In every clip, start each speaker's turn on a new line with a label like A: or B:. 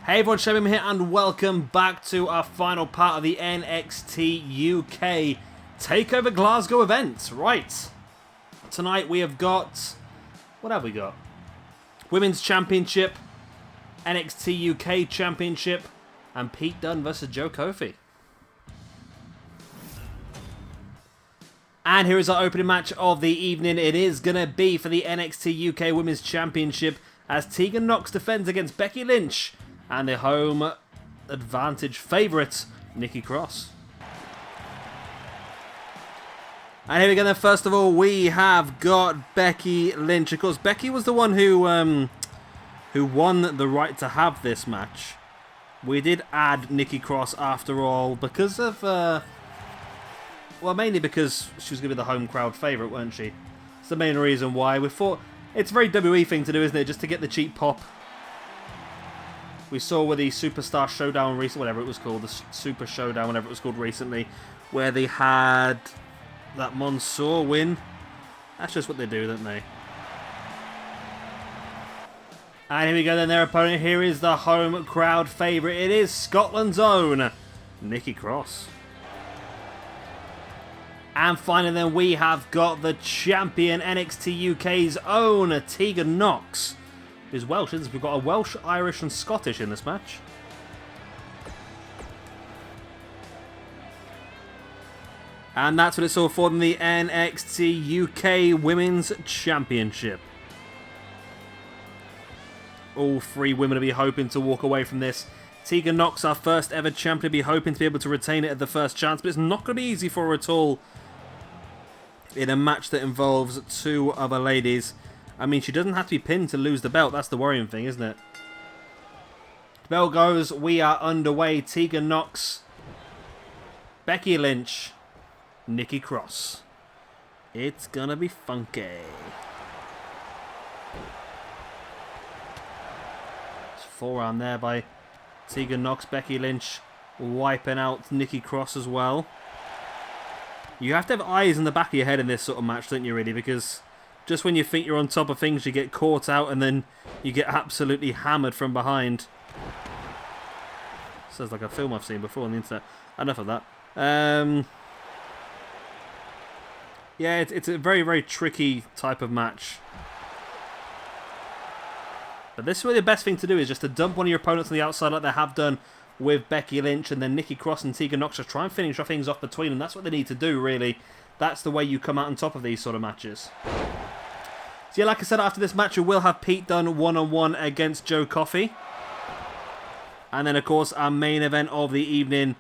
A: Hey everyone, Shane here and welcome back to our final part of the NXT UK TakeOver Glasgow event. Right, tonight we have got, what have we got? Women's Championship, NXT UK Championship, and Pete Dunne versus Joe Coffey. And here is our opening match of the evening. It is going to be for the NXT UK Women's Championship as Tegan Nox defends against Becky Lynch and the home advantage favourite, Nikki Cross. And here we go then. First of all, we have got Becky Lynch. Of course, Becky was the one who won the right to have this match. We did add Nikki Cross after all because of, well, mainly because she was going to be the home crowd favourite, weren't she? It's the main reason why. We thought it's a very WWE thing to do, isn't it? Just to get the cheap pop. We saw with the Superstar Showdown recently, whatever it was called, the Super Showdown, whatever it was called recently, where they had that Mansoor win. That's just what they do, don't they? And here we go then, their opponent here is the home crowd favourite. It is Scotland's own Nikki Cross. And finally then we have got the champion, NXT UK's own Tegan Nox. Who's Welsh, isn't it? We've got a Welsh, Irish and Scottish in this match. And that's what it's all for in the NXT UK Women's Championship. All three women will be hoping to walk away from this. Tegan Nox, our first ever champion, will be hoping to be able to retain it at the first chance, but it's not going to be easy for her at all in a match that involves two other ladies. I mean, she doesn't have to be pinned to lose the belt. That's the worrying thing, isn't it? The bell goes. We are underway. Tegan Nox, Becky Lynch, Nikki Cross. It's gonna be funky. It's forearm there by Tegan Nox. Becky Lynch wiping out Nikki Cross as well. You have to have eyes in the back of your head in this sort of match, don't you, really? Because just when you think you're on top of things, you get caught out and then you get absolutely hammered from behind. Sounds like a film I've seen before on the internet. Enough of that. Yeah, it's a very, very tricky type of match. But this is really the best thing to do, is just to dump one of your opponents on the outside like they have done with Becky Lynch, and then Nikki Cross and Tegan Nox just try and finish off things off between them. That's what they need to do, really. That's the way you come out on top of these sort of matches. So yeah, like I said, after this match, we will have Pete Dunne one-on-one against Joe Coffey. And then, of course, our main event of the evening,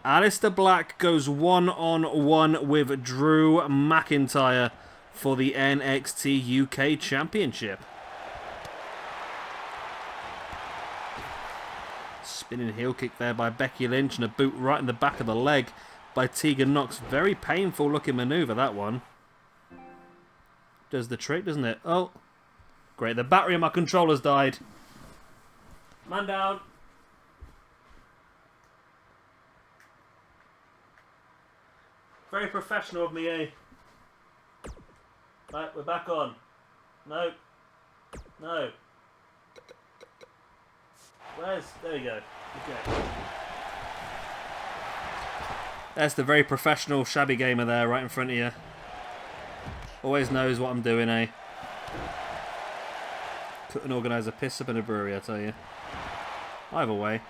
A: Aleister Black goes one-on-one with Drew McIntyre for the NXT UK Championship. Spinning heel kick there by Becky Lynch and a boot right in the back of the leg by Tegan Nox. Very painful looking manoeuvre, that one. Does the trick, doesn't it? Oh, great. The battery on my controller's died. Man down. Very professional of me, eh? Right, we're back on. No. No. There we go. Okay. That's the very professional shabby gamer there, right in front of you. Always knows what I'm doing, eh? Couldn't organise a piss up in a brewery, I tell you. Either way.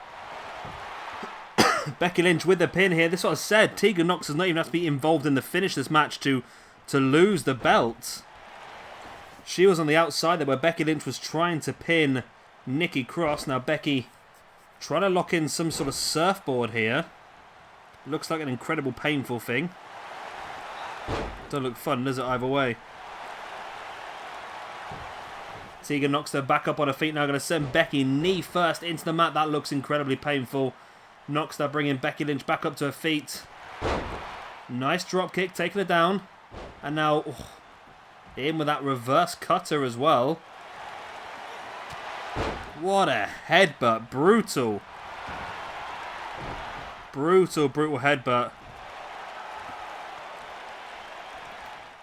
A: Becky Lynch with the pin here. This is what I said. Tegan Nox does not even have to be involved in the finish of this match to lose the belt. She was on the outside there where Becky Lynch was trying to pin Nikki Cross. Now Becky trying to lock in some sort of surfboard here. Looks like an incredible painful thing. Don't look fun, does it, either way? Tegan Nox her back up on her feet now. Going to send Becky knee first into the mat. That looks incredibly painful. Nox now bringing Becky Lynch back up to her feet. Nice drop kick, taking her down. And now in with that reverse cutter as well. What a headbutt. Brutal. Brutal, brutal headbutt.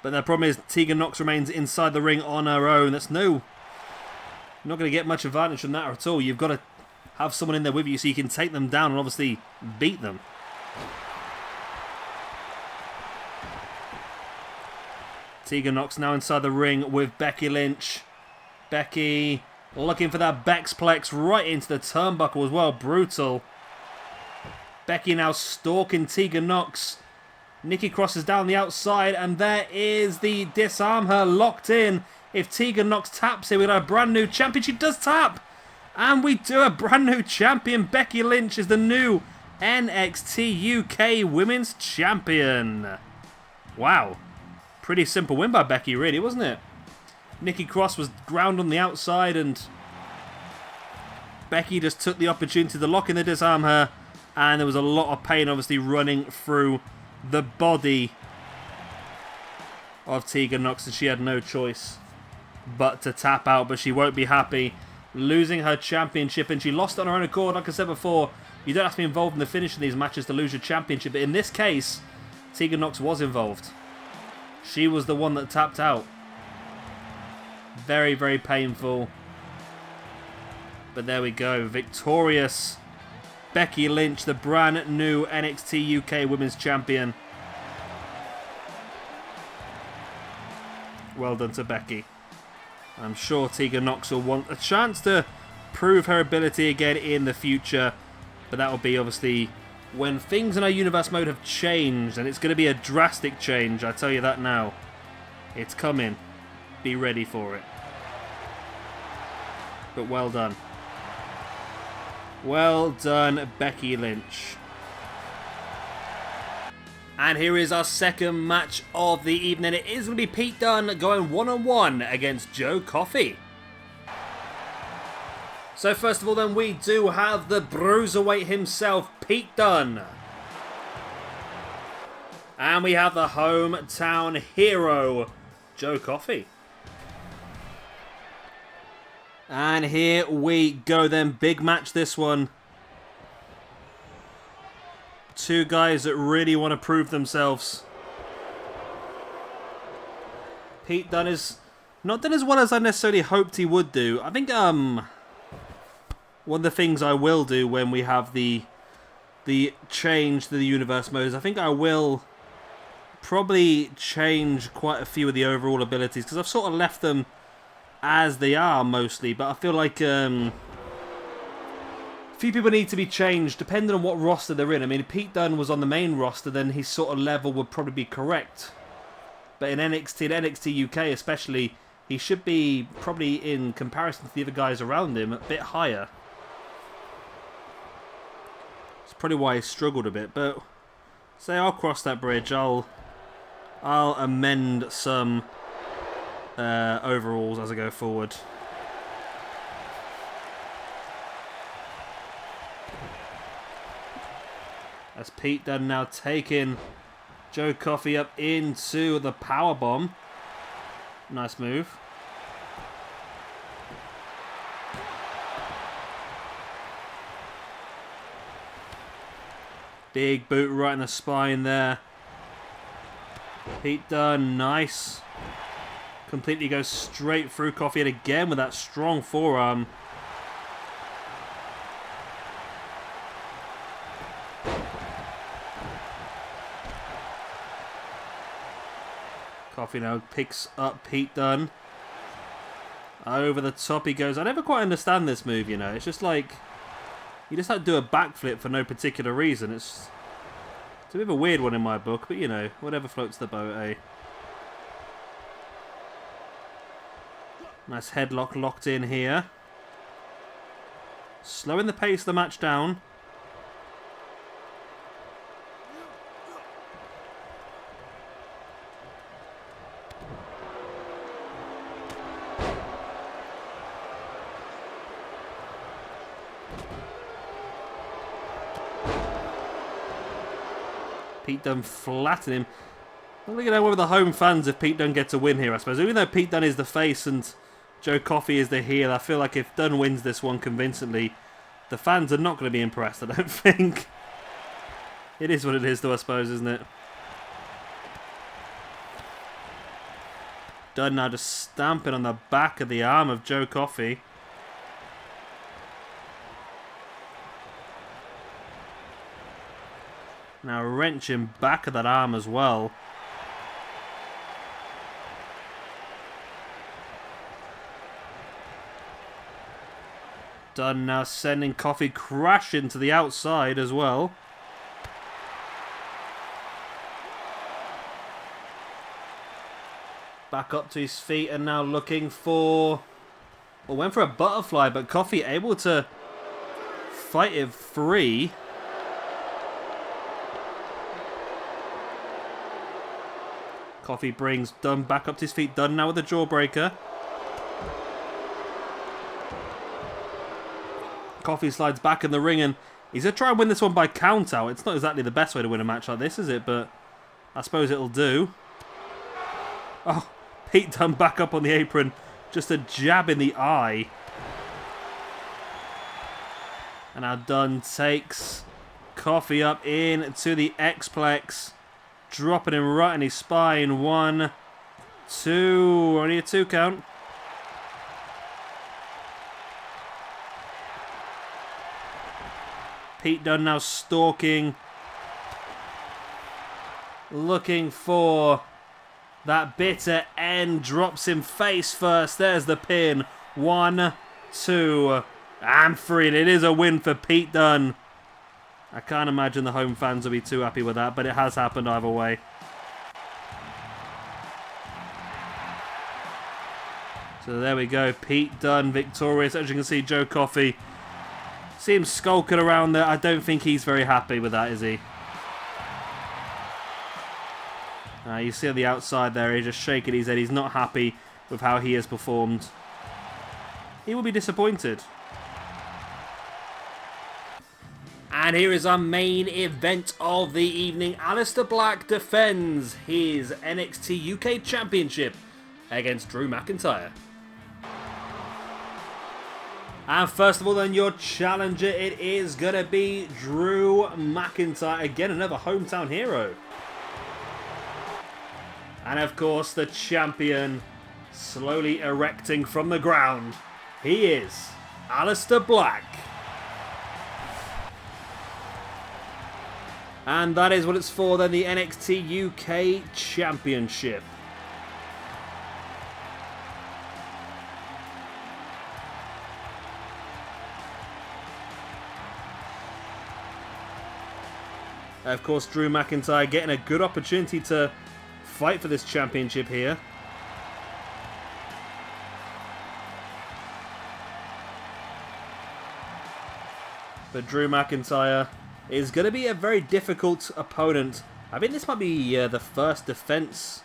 A: But the problem is Tegan Nox remains inside the ring on her own. That's no... You're not going to get much advantage from that at all. You've got to have someone in there with you so you can take them down and obviously beat them. Tegan Nox now inside the ring with Becky Lynch. Becky looking for that Bexplex right into the turnbuckle as well. Brutal. Becky now stalking Tegan Nox. Nikki crosses down the outside, and there is the disarm her locked in. If Tegan Nox taps here, we got a brand new champion. She does tap! And we do a brand new champion. Becky Lynch is the new NXT UK Women's Champion. Wow. Pretty simple win by Becky, really, wasn't it? Nikki Cross was ground on the outside, and Becky just took the opportunity to lock in the disarm her, and there was a lot of pain, obviously, running through the body of Tegan Nox, and she had no choice but to tap out, but she won't be happy. Losing her championship, and she lost on her own accord. Like I said before, you don't have to be involved in the finish of these matches to lose your championship, but in this case, Tegan Nox was involved. She was the one that tapped out. Very, very painful. But there we go. Victorious Becky Lynch, the brand new NXT UK Women's Champion. Well done to Becky. I'm sure Tegan Nox will want a chance to prove her ability again in the future. But that will be obviously when things in our universe mode have changed. And it's going to be a drastic change, I tell you that now. It's coming. Be ready for it. But well done. Well done, Becky Lynch. And here is our second match of the evening. It is going to be Pete Dunne going one-on-one against Joe Coffey. So first of all then, we do have the Bruiserweight himself, Pete Dunne. And we have the hometown hero, Joe Coffey. And here we go then. Big match, this one. Two guys that really want to prove themselves. Pete Dunne is not done as well as I necessarily hoped he would do. I think one of the things I will do when we have the change to the universe modes, I think I will probably change quite a few of the overall abilities, because I've sort of left them as they are mostly, but I feel like a few people need to be changed depending on what roster they're in. I mean, if Pete Dunne was on the main roster, then his sort of level would probably be correct. But in NXT and NXT UK especially, he should be probably, in comparison to the other guys around him, a bit higher. It's probably why he struggled a bit, but say I'll cross that bridge. I'll amend some overalls as I go forward. As Pete Dunne now taking Joe Coffey up into the powerbomb. Nice move. Big boot right in the spine there. Pete Dunne, nice. Completely goes straight through Coffey, and again with that strong forearm. Coffey now picks up Pete Dunne. Over the top he goes. I never quite understand this move, you know. It's just like, you just have to do a backflip for no particular reason. It's a bit of a weird one in my book, but you know, whatever floats the boat, eh? Nice headlock locked in here. Slowing the pace of the match down. Pete Dunne flattened him. I'm going to go with the home fans if Pete Dunne gets a win here, I suppose. Even though Pete Dunne is the face and Joe Coffey is the heel, I feel like if Dunne wins this one convincingly, the fans are not going to be impressed, I don't think. It is what it is, though, I suppose, isn't it? Dunne now just stamping on the back of the arm of Joe Coffey. Now wrenching back of that arm as well. Dunne now sending Coffey crashing to the outside as well. Back up to his feet and now looking for... Well, went for a butterfly, but Coffey able to fight it free. Coffey brings Dunne back up to his feet. Dunne now with the jawbreaker. Coffey slides back in the ring and he's going to try and win this one by count out. It's not exactly the best way to win a match like this, is it? But I suppose it'll do. Oh, Pete Dunne back up on the apron. Just a jab in the eye. And now Dunne takes Coffey up into the X-Plex. Dropping him right in his spine. 1, 2. Only a 2 count. Pete Dunne now stalking. Looking for that bitter end. Drops him face first. There's the pin. 1, 2. And 3. And it is a win for Pete Dunne. I can't imagine the home fans will be too happy with that, but it has happened either way. So there we go. Pete Dunne victorious. As you can see, Joe Coffey. See him skulking around there. I don't think he's very happy with that, is he? You see on the outside there, he's just shaking his head. He's not happy with how he has performed. He will be disappointed. And here is our main event of the evening. Aleister Black defends his NXT UK Championship against Drew McIntyre. And first of all then, your challenger, it is going to be Drew McIntyre. Again, another hometown hero. And of course, the champion slowly erecting from the ground. He is Aleister Black. And that is what it's for then, the NXT UK Championship. Of course, Drew McIntyre getting a good opportunity to fight for this championship here. But Drew McIntyre is going to be a very difficult opponent. I think this might be the first defense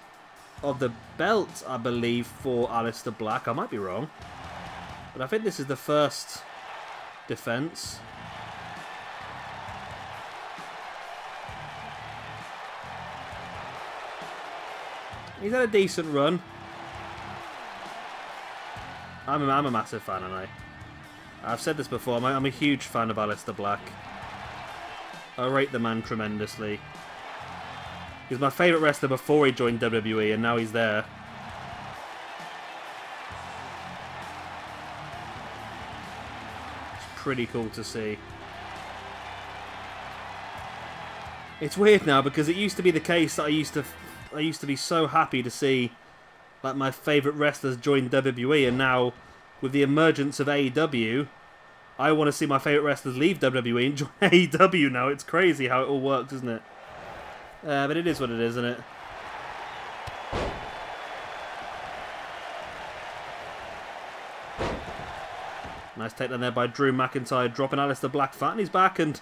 A: of the belt, I believe, for Aleister Black. I might be wrong. But I think this is the first defense. He's had a decent run. I'm a massive fan, aren't I? I've said this before, I'm a huge fan of Aleister Black. I rate the man tremendously. He's my favourite wrestler before he joined WWE, and now he's there. It's pretty cool to see. It's weird now, because it used to be the case that I used to be so happy to see like my favourite wrestlers join WWE, and now with the emergence of AEW, I want to see my favourite wrestlers leave WWE and join AEW now. It's crazy how it all works, isn't it? But it is what it is, isn't it? Nice takedown there by Drew McIntyre, dropping Aleister Black flat on his back, and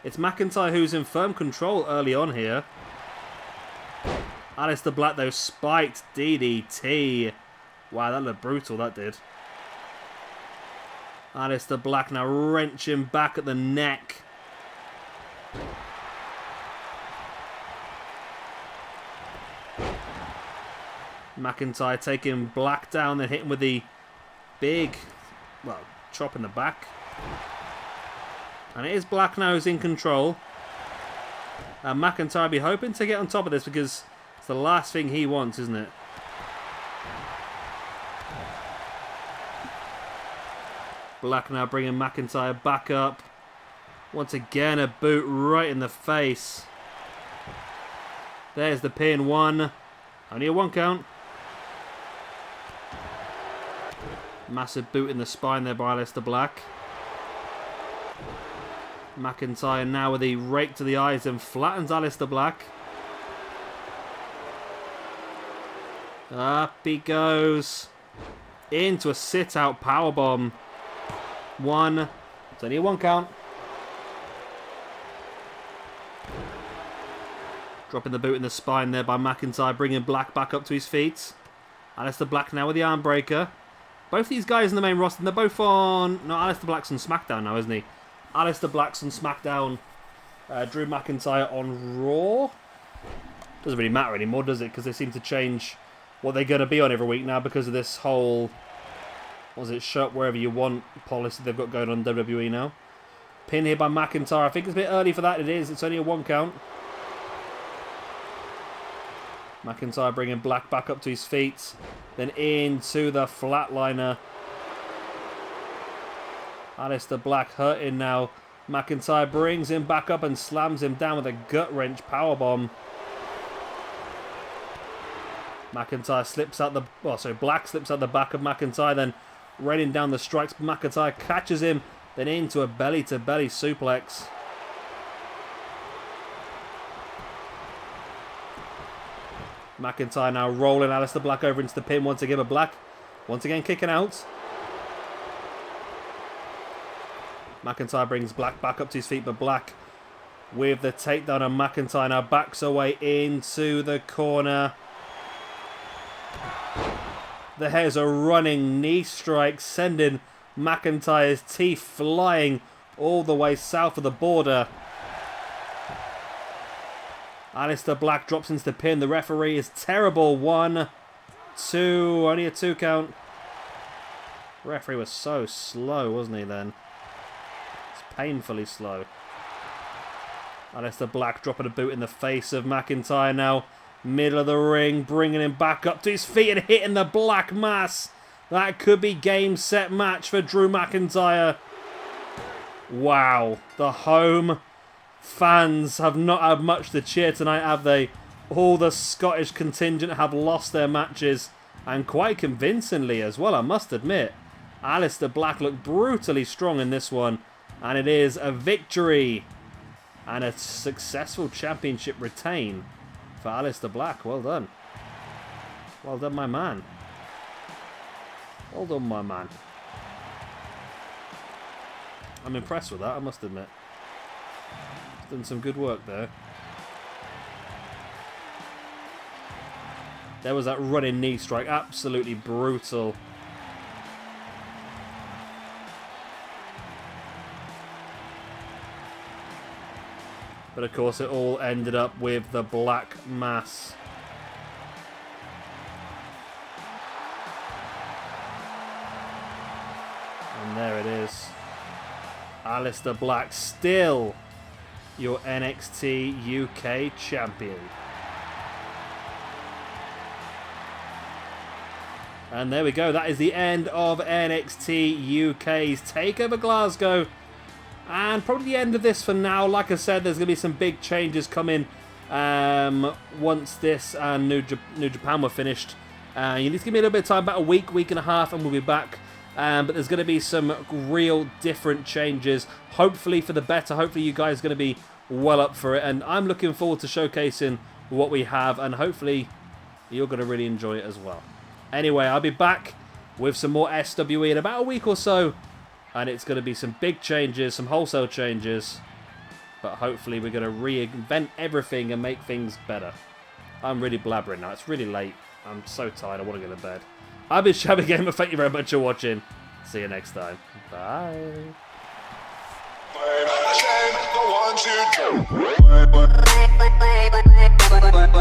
A: it's McIntyre who's in firm control early on here. Aleister Black, though, spiked DDT. Wow, that looked brutal, that did. Aleister Black now wrenching back at the neck. McIntyre taking Black down, then hitting with the big, well, chop in the back. And it is Black now who's in control. And McIntyre be hoping to get on top of this because it's the last thing he wants, isn't it? Black now bringing McIntyre back up. Once again, a boot right in the face. There's the pin. 1. Only a 1 count. Massive boot in the spine there by Aleister Black. McIntyre now with a rake to the eyes and flattens Aleister Black. Up he goes. Into a sit-out powerbomb. 1. It's only a 1 count. Dropping the boot in the spine there by McIntyre, bringing Black back up to his feet. Aleister Black now with the arm breaker. Both these guys in the main roster, they're both on... No, Aleister Black's on SmackDown now, isn't he? Aleister Black's on SmackDown. Drew McIntyre on Raw. Doesn't really matter anymore, does it? Because they seem to change what they're going to be on every week now because of this whole... What was it? Show up wherever you want policy they've got going on WWE now. Pin here by McIntyre. I think it's a bit early for that. It is. It's only a 1 count. McIntyre bringing Black back up to his feet. Then into the flatliner. Aleister Black hurting now. McIntyre brings him back up and slams him down with a gut-wrench powerbomb. McIntyre slips out the... Well, sorry, Black slips out the back of McIntyre, then raining down the strikes. McIntyre catches him, then into a belly-to-belly suplex. McIntyre now rolling Aleister Black over into the pin once again, but Black once again kicking out. McIntyre brings Black back up to his feet, but Black with the takedown, and McIntyre now backs away into the corner. There's a running knee strike, sending McIntyre's teeth flying all the way south of the border. Aleister Black drops into the pin. The referee is terrible. 1, 2, only a 2 count. The referee was so slow, wasn't he then? It's painfully slow. Aleister Black dropping a boot in the face of McIntyre now. Middle of the ring, bringing him back up to his feet and hitting the Black Mass. That could be game, set, match for Drew McIntyre. Wow. The home fans have not had much to cheer tonight, have they? All the Scottish contingent have lost their matches, and quite convincingly as well, I must admit. Aleister Black looked brutally strong in this one, and it is a victory and a successful championship retain for Aleister Black. Well done. Well done, my man. Well done, my man. I'm impressed with that, I must admit. Done some good work there. There was that running knee strike. Absolutely brutal. But of course it all ended up with the Black Mass. And there it is. Aleister Black still your NXT UK champion. And there we go. That is the end of NXT UK's Takeover Glasgow. And probably the end of this for now. Like I said, there's going to be some big changes coming once this and New Japan were finished. You need to give me a little bit of time, about a week and a half, and we'll be back. But there's going to be some real different changes, hopefully for the better. Hopefully you guys are going to be well up for it, and I'm looking forward to showcasing what we have, and hopefully you're going to really enjoy it as well. Anyway, I'll be back with some more SWE in about a week or so, and it's going to be some big changes, some wholesale changes, but hopefully we're going to reinvent everything and make things better. I'm really blabbering now. It's really late. I'm so tired. I want to go to bed. I've been Shabby Gamer. Thank you very much for watching. See you next time. Bye. The 1, 2, 3.